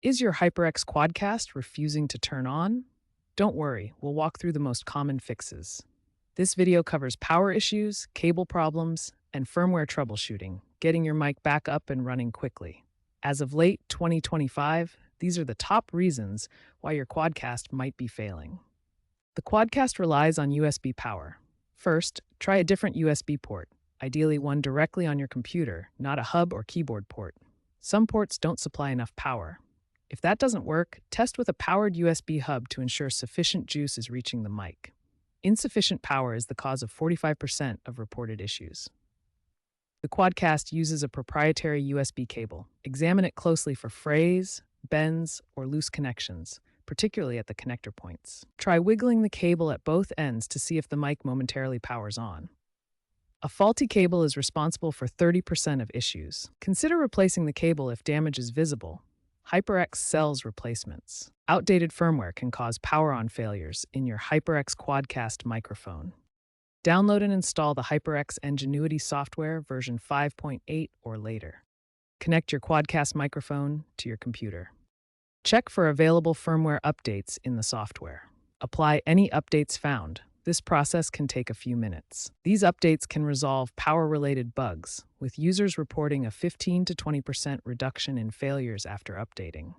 Is your HyperX QuadCast refusing to turn on? Don't worry, we'll walk through the most common fixes. This video covers power issues, cable problems, and firmware troubleshooting, getting your mic back up and running quickly. As of late 2025, these are the top reasons why your Quadcast might be failing. The Quadcast relies on USB power. First, try a different USB port, ideally one directly on your computer, not a hub or keyboard port. Some ports don't supply enough power. If that doesn't work, test with a powered USB hub to ensure sufficient juice is reaching the mic. Insufficient power is the cause of 45% of reported issues. The Quadcast uses a proprietary USB cable. Examine it closely for frays, bends, or loose connections, particularly at the connector points. Try wiggling the cable at both ends to see if the mic momentarily powers on. A faulty cable is responsible for 30% of issues. Consider replacing the cable if damage is visible. HyperX sells replacements. Outdated firmware can cause power-on failures in your HyperX QuadCast microphone. Download and install the HyperX Ingenuity software version 5.8 or later. Connect your Quadcast microphone to your computer. Check for available firmware updates in the software. Apply any updates found. This process can take a few minutes. These updates can resolve power-related bugs, with users reporting a 15 to 20% reduction in failures after updating.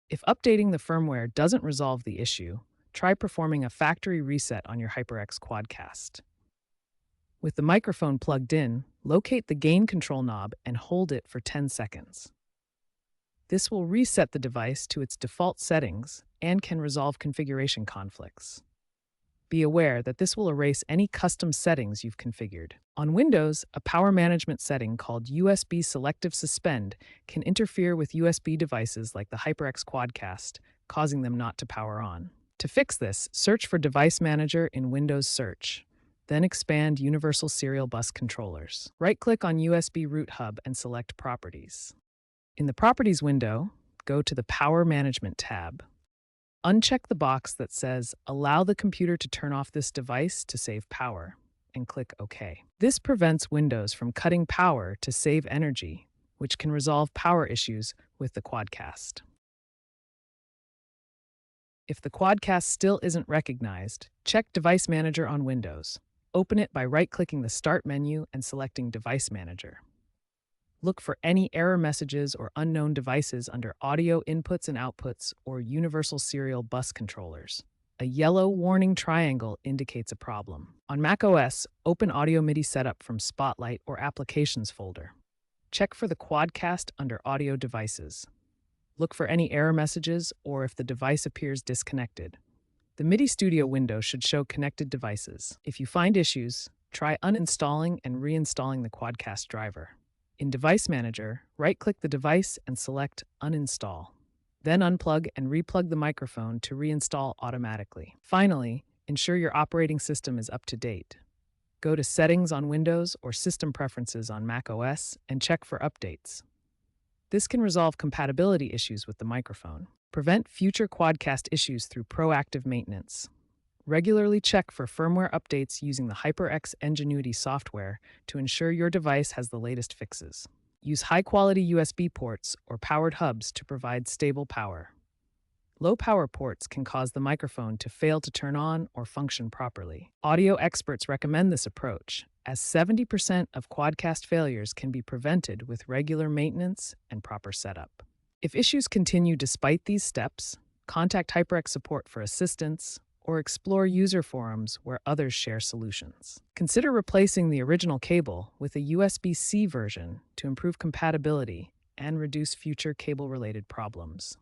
If updating the firmware doesn't resolve the issue, try performing a factory reset on your HyperX QuadCast. With the microphone plugged in, locate the gain control knob and hold it for 10 seconds. This will reset the device to its default settings and can resolve configuration conflicts. Be aware that this will erase any custom settings you've configured. On Windows, a power management setting called USB Selective Suspend can interfere with USB devices like the HyperX QuadCast, causing them not to power on. To fix this, search for Device Manager in Windows Search. Then expand Universal Serial Bus Controllers. Right-click on USB Root Hub and select Properties. In the Properties window, go to the Power Management tab. Uncheck the box that says, "Allow the computer to turn off this device to save power," and click OK. This prevents Windows from cutting power to save energy, which can resolve power issues with the Quadcast. If the Quadcast still isn't recognized, check Device Manager on Windows. Open it by right-clicking the Start menu and selecting Device Manager. Look for any error messages or unknown devices under Audio Inputs and Outputs or Universal Serial Bus Controllers. A yellow warning triangle indicates a problem. On macOS, open Audio MIDI Setup from Spotlight or Applications folder. Check for the Quadcast under Audio Devices. Look for any error messages or if the device appears disconnected. The MIDI Studio window should show connected devices. If you find issues, try uninstalling and reinstalling the Quadcast driver. In Device Manager, right-click the device and select Uninstall. Then unplug and replug the microphone to reinstall automatically. Finally, ensure your operating system is up to date. Go to Settings on Windows or System Preferences on macOS and check for updates. This can resolve compatibility issues with the microphone. Prevent future Quadcast issues through proactive maintenance. Regularly check for firmware updates using the HyperX Ingenuity software to ensure your device has the latest fixes. Use high-quality USB ports or powered hubs to provide stable power. Low-power ports can cause the microphone to fail to turn on or function properly. Audio experts recommend this approach, as 70% of Quadcast failures can be prevented with regular maintenance and proper setup. If issues continue despite these steps, contact HyperX support for assistance or explore user forums where others share solutions. Consider replacing the original cable with a USB-C version to improve compatibility and reduce future cable-related problems.